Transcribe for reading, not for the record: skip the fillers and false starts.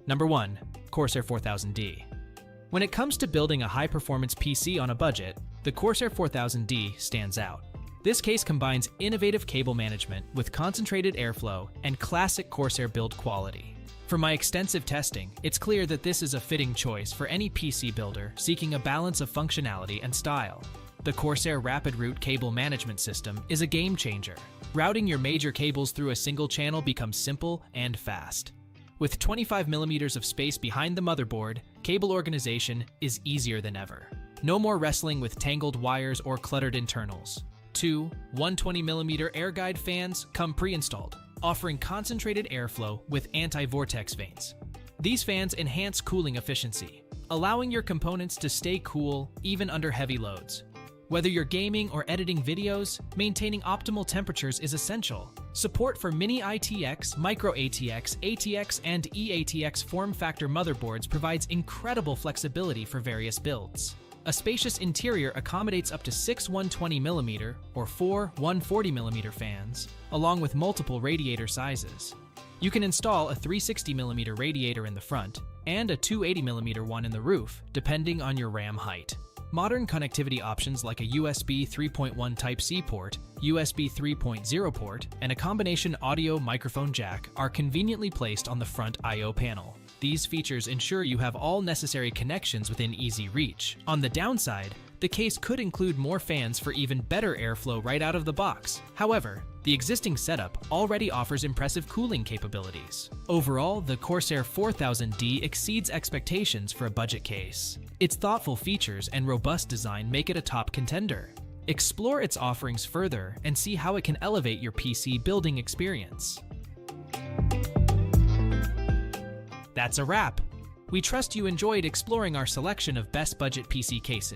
Number 1. Corsair 4000D. When it comes to building a high-performance PC on a budget, the Corsair 4000D stands out. This case combines innovative cable management with concentrated airflow and classic Corsair build quality. From my extensive testing, it's clear that this is a fitting choice for any PC builder seeking a balance of functionality and style. The Corsair Rapid Route cable management system is a game changer. Routing your major cables through a single channel becomes simple and fast. With 25mm of space behind the motherboard, cable organization is easier than ever. No more wrestling with tangled wires or cluttered internals. Two 120mm air guide fans come pre-installed, offering concentrated airflow with anti-vortex vanes. These fans enhance cooling efficiency, allowing your components to stay cool even under heavy loads. Whether you're gaming or editing videos, maintaining optimal temperatures is essential. Support for Mini ITX, Micro ATX, ATX, and eATX form factor motherboards provides incredible flexibility for various builds. A spacious interior accommodates up to 6 120mm or 4 140mm fans, along with multiple radiator sizes. You can install a 360mm radiator in the front and a 280mm one in the roof, depending on your RAM height. Modern connectivity options like a USB 3.1 Type-C port, USB 3.0 port, and a combination audio microphone jack are conveniently placed on the front I/O panel. These features ensure you have all necessary connections within easy reach. On the downside, the case could include more fans for even better airflow right out of the box. However, the existing setup already offers impressive cooling capabilities. Overall, the Corsair 4000D exceeds expectations for a budget case. Its thoughtful features and robust design make it a top contender. Explore its offerings further and see how it can elevate your PC building experience. That's a wrap. We trust you enjoyed exploring our selection of best budget PC cases.